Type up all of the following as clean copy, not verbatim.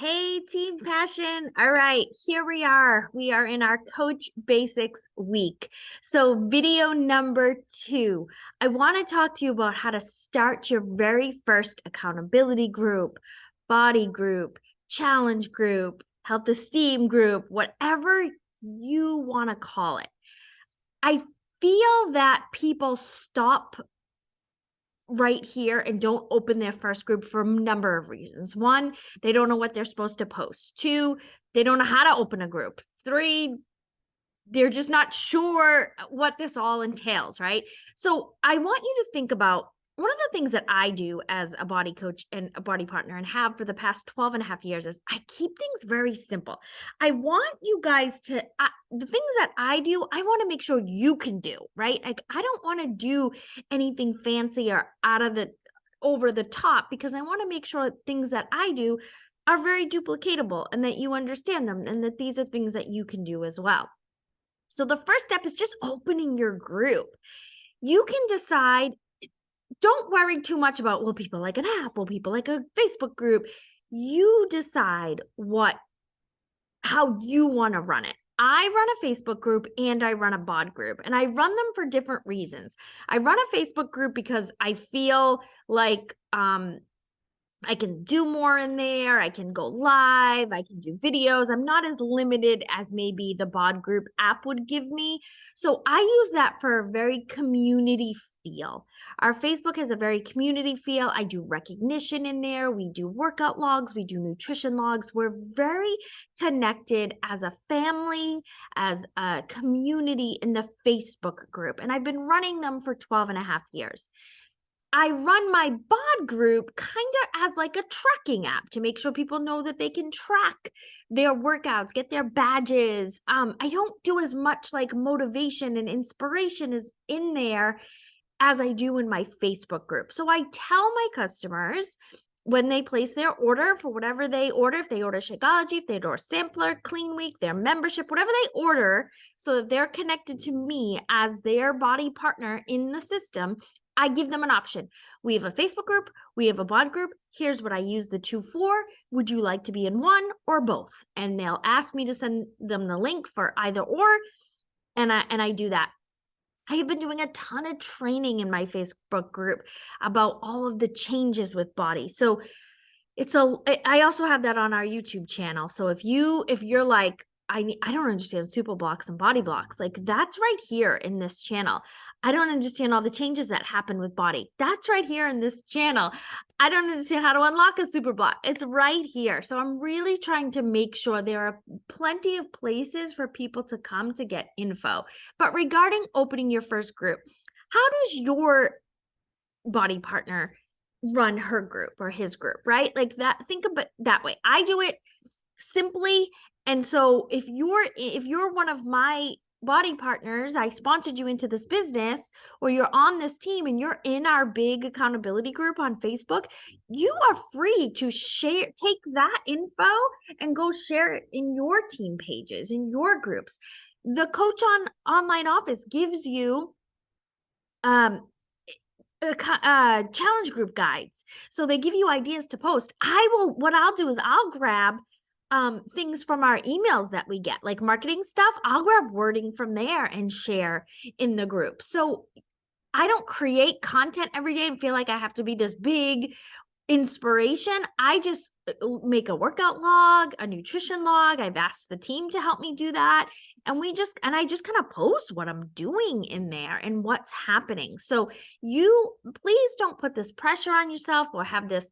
Hey, Team Passion. All right, here we are. We are in our Coach Basics week. So, video number 2, I want to talk to you about how to start your very first accountability group, body group, challenge group, health esteem group, whatever you want to call it. I feel that people stop right here and don't open their first group for a number of reasons. 1, they don't know what they're supposed to post. 2, they don't know how to open a group. 3, they're just not sure what this all entails, right? So I want you to think about one of the things that I do as a body coach and a body partner and have for the past 12 and a half years is I keep things very simple. I want you guys to, the things that I do, I want to make sure you can do, right? Like, I don't want to do anything fancy or out of the over the top because I want to make sure things that I do are very duplicatable and that you understand them and that these are things that you can do as well. So the first step is just opening your group. You can decide, don't worry too much about, will people like an app? Will people like a Facebook group? You decide how you want to run it. I run a Facebook group and I run a bod group, and I run them for different reasons. I run a Facebook group because I feel like I can do more in there. I can go live. I can do videos. I'm not as limited as maybe the bod group app would give me. So I use that for a very community feel. Our Facebook has a very community feel. I do recognition in there. We do workout logs. We do nutrition logs. We're very connected as a family, as a community in the Facebook group. And I've been running them for 12 and a half years. I run my bod group kind of as like a tracking app to make sure people know that they can track their workouts, get their badges. I don't do as much like motivation and inspiration is in there as I do in my Facebook group. So I tell my customers when they place their order for whatever they order, if they order Shakeology, if they order Sampler, Clean Week, their membership, whatever they order, so that they're connected to me as their body partner in the system, I give them an option. We have a Facebook group. We have a bod group. Here's what I use the 2 for. Would you like to be in one or both? And they'll ask me to send them the link for either or, and I do that. I have been doing a ton of training in my Facebook group about all of the changes with body. So I also have that on our YouTube channel. So if you're like, I don't understand super blocks and body blocks, like that's right here in this channel. I don't understand all the changes that happen with body. That's right here in this channel. I don't understand how to unlock a super block. It's right here. So I'm really trying to make sure there are plenty of places for people to come to get info. But regarding opening your first group, how does your body partner run her group or his group, right? Like that, think of it that way. I do it simply. And so if you're one of my body partners, I sponsored you into this business, or you're on this team and you're in our big accountability group on Facebook, you are free to take that info and go share it in your team pages, in your groups. The Coach on Online Office gives you challenge group guides. So they give you ideas to post. What I'll do is I'll grab things from our emails that we get, like marketing stuff. I'll grab wording from there and share in the group. So I don't create content every day and feel like I have to be this big inspiration. I just make a workout log, a nutrition log. I've asked the team to help me do that. And I just kind of post what I'm doing in there and what's happening. So you please don't put this pressure on yourself or have this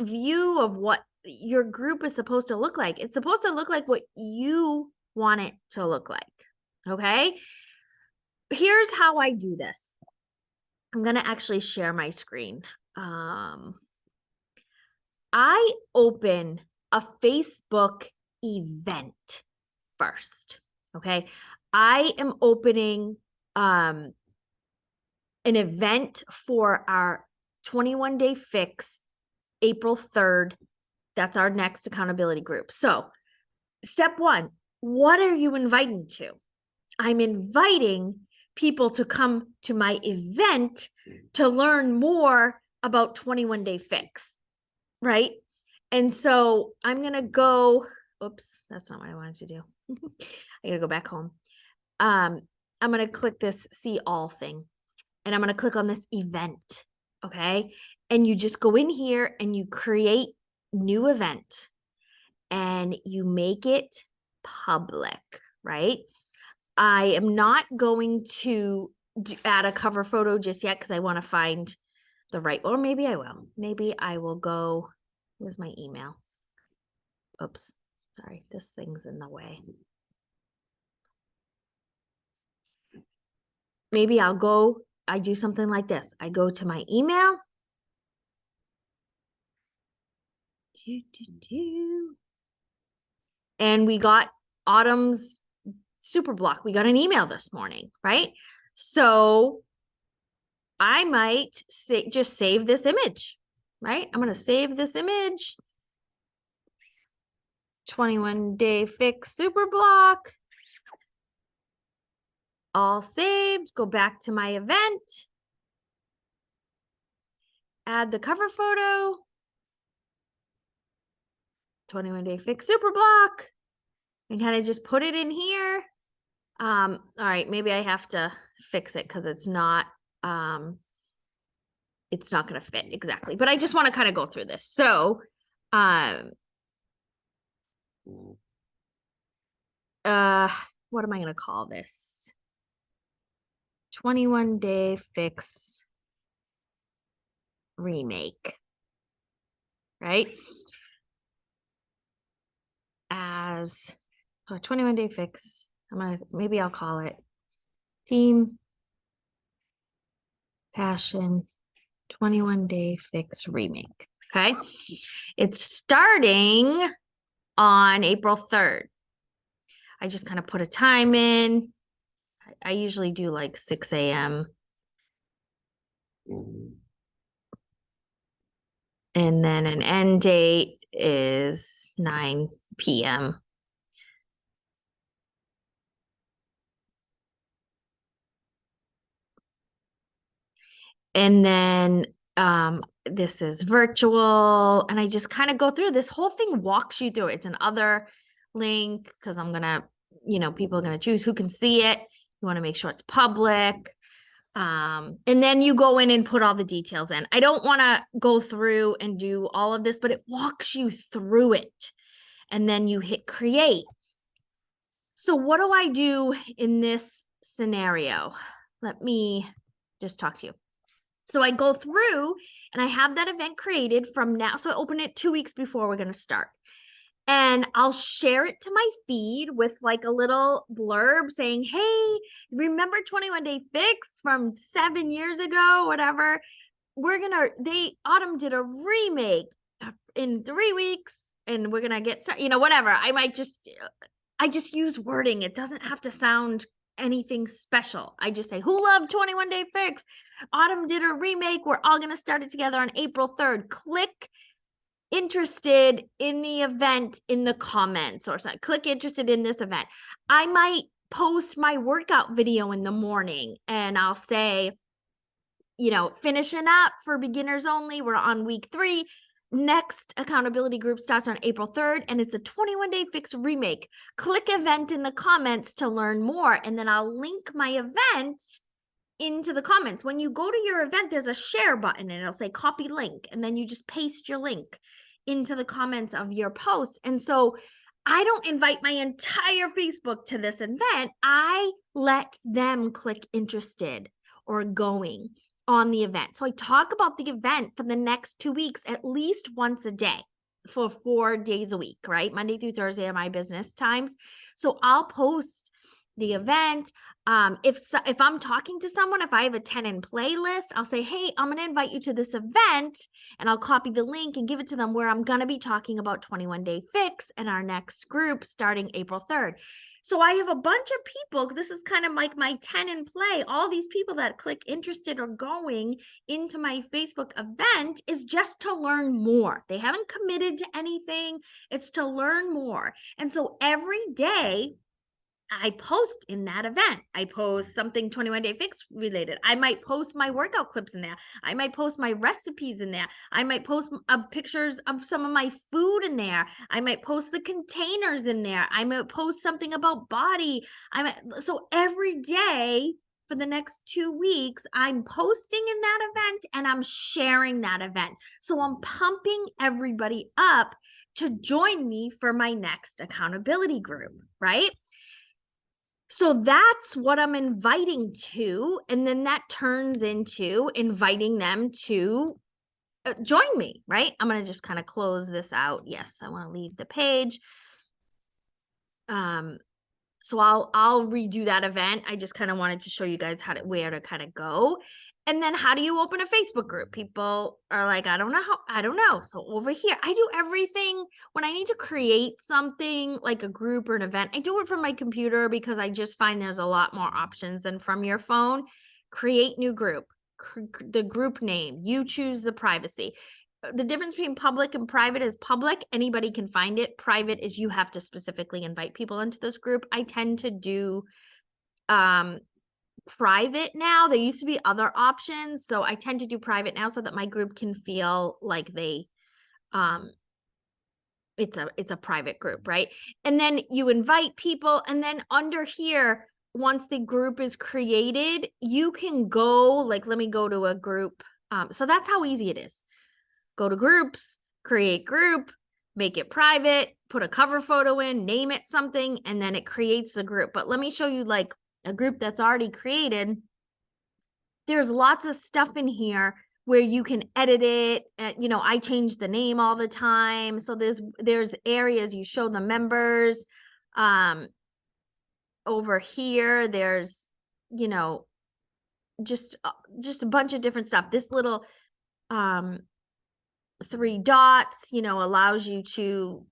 view of what your group is supposed to look like. It's supposed to look like what you want it to look like. Okay. Here's how I do this. I'm going to actually share my screen. I open a Facebook event first. Okay. I am opening an event for our 21-day fix, April 3rd. That's our next accountability group. So step 1, what are you inviting to? I'm inviting people to come to my event to learn more about 21-day fix, right? And so I'm going to go, oops, that's not what I wanted to do. I got to go back home. I'm going to click this see all thing, and I'm going to click on this event. Okay. And you just go in here and you create new event and you make it public, right? I am not going to add a cover photo just yet because I want to find the right, or maybe I will. Maybe I will go, where's my email? Oops, sorry, this thing's in the way. Maybe I do something like this. I go to my email. And we got Autumn's super block. We got an email this morning, right? So I might just save this image, right? I'm going to save this image. 21 Day Fix super block. All saved. Go back to my event. Add the cover photo. 21 Day Fix super block. And kind of just put it in here. All right, maybe I have to fix it because it's not going to fit exactly. But I just want to kind of go through this. So, what am I going to call this? 21 Day Fix remake, right? As a 21 Day Fix, maybe I'll call it Team Passion 21 Day Fix remake. Okay. It's starting on April 3rd. I just kind of put a time in. I usually do like 6 a.m. And then an end date is 9 p.m. And then this is virtual. And I just kind of go through this whole thing, walks you through it. It's an other link because I'm going to, people are going to choose who can see it. You want to make sure it's public. And then you go in and put all the details in. I don't want to go through and do all of this, but it walks you through it. And then you hit create. So what do I do in this scenario? Let me just talk to you. So I go through and I have that event created from now. So I open it 2 weeks before we're going to start. And I'll share it to my feed with like a little blurb saying, hey, remember 21 Day Fix from 7 years ago, whatever. Autumn did a remake in 3 weeks and we're going to get, whatever. I just use wording. It doesn't have to sound anything special. I just say, who loved 21 Day Fix? Autumn did a remake. We're all going to start it together on April 3rd. Click interested in the event in the comments or something. Click interested in this event. I might post my workout video in the morning and I'll say, finishing up for beginners only. We're on week 3. Next accountability group starts on April 3rd, and it's a 21 Day Fix remake. Click event in the comments to learn more, and then I'll link my event into the comments. When you go to your event, there's a share button, and it'll say copy link, and then you just paste your link into the comments of your post. And so I don't invite my entire Facebook to this event. I let them click interested or going on the event. So I talk about the event for the next 2 weeks, at least once a day for 4 days a week, right? Monday through Thursday are my business times. So I'll post the event. If I'm talking to someone, if I have a 10 in playlist, I'll say, hey, I'm going to invite you to this event, and I'll copy the link and give it to them where I'm going to be talking about 21 Day Fix and our next group starting April 3rd. So I have a bunch of people. This is kind of like my 10 in play. All these people that click interested or going into my Facebook event is just to learn more. They haven't committed to anything. It's to learn more. And so every day I post in that event. I post something 21 Day Fix related. I might post my workout clips in there. I might post my recipes in there. I might post pictures of some of my food in there. I might post the containers in there. I might post something about body. So every day for the next 2 weeks, I'm posting in that event and I'm sharing that event. So I'm pumping everybody up to join me for my next accountability group, right? So that's what I'm inviting to. And then that turns into inviting them to join me, right? I'm going to just kind of close this out. Yes, I want to leave the page. So I'll redo that event. I just kind of wanted to show you guys where to kind of go. And then how do you open a Facebook group? People are like, I don't know. So over here, I do everything when I need to create something like a group or an event. I do it from my computer because I just find there's a lot more options than from your phone. Create new group, the group name, you choose the privacy. The difference between public and private is public, anybody can find it. Private is you have to specifically invite people into this group. I tend to do private now. There used to be other options, so I tend to do private now so that my group can feel like they it's a private group, right? And then you invite people, and then under here, once the group is created, you can go, like, let me go to a group. So that's how easy it is. Go to groups, create group, make it private, put a cover photo in, name it something, and then it creates a group. But let me show you like a group that's already created. There's lots of stuff in here where you can edit it. I change the name all the time. So there's areas you show the members. Over here, there's, just a bunch of different stuff. This little 3 dots, allows you to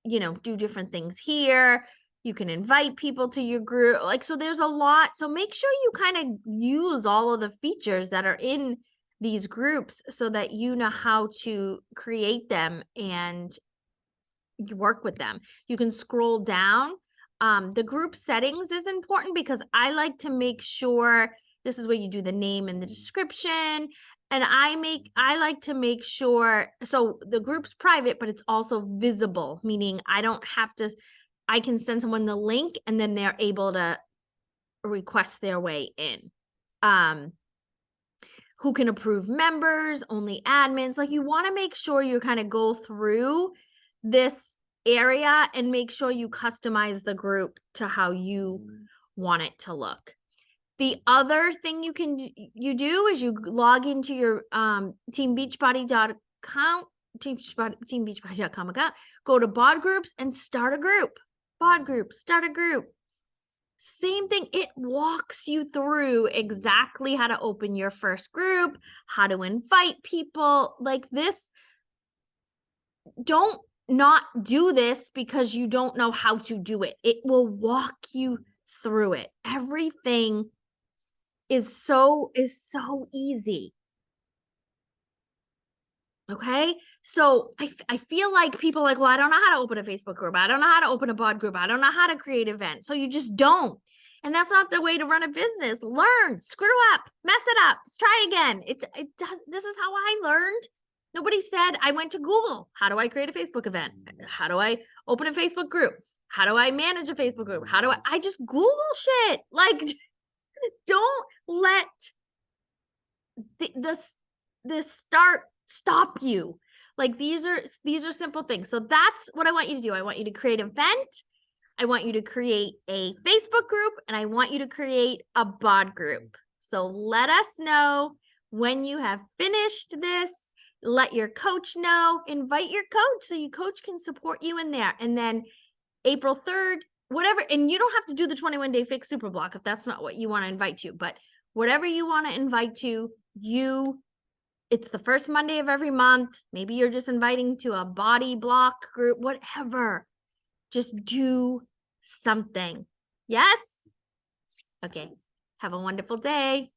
do different things here. You can invite people to your group. So there's a lot. So make sure you kind of use all of the features that are in these groups so that you know how to create them and you work with them. You can scroll down. The group settings is important because I like to make sure this is where you do the name and the description. And I like to make sure, so the group's private, but it's also visible, meaning I can send someone the link and then they're able to request their way in. Who can approve members, only admins. You want to make sure you kind of go through this area and make sure you customize the group to how you want it to look. The other thing you do is you log into your teambeachbody.com, teambeachbody.com account, go to bod groups and start a group. Bod group, start a group. Same thing. It walks you through exactly how to open your first group, how to invite people like this. Don't not do this because you don't know how to do it. It will walk you through it. Everything is so easy. Okay. So I feel like people are like, well, I don't know how to open a Facebook group. I don't know how to open a bod group. I don't know how to create events. So you just don't. And that's not the way to run a business. Learn, screw up, mess it up, try again. This is how I learned. Nobody said, I went to Google. How do I create a Facebook event? How do I open a Facebook group? How do I manage a Facebook group? I just Google shit. Don't let this stop you. These are simple things. So that's what I want you to do. I want you to create an event. I want you to create a Facebook group, and I want you to create a bod group. So let us know when you have finished this. Let your coach know. Invite your coach so your coach can support you in there. And then April 3rd, whatever, and you don't have to do the 21 Day Fix Super Block if that's not what you want to invite to, but whatever you want to invite to, it's the first Monday of every month. Maybe you're just inviting to a body block group, whatever. Just do something. Yes? Okay. Have a wonderful day.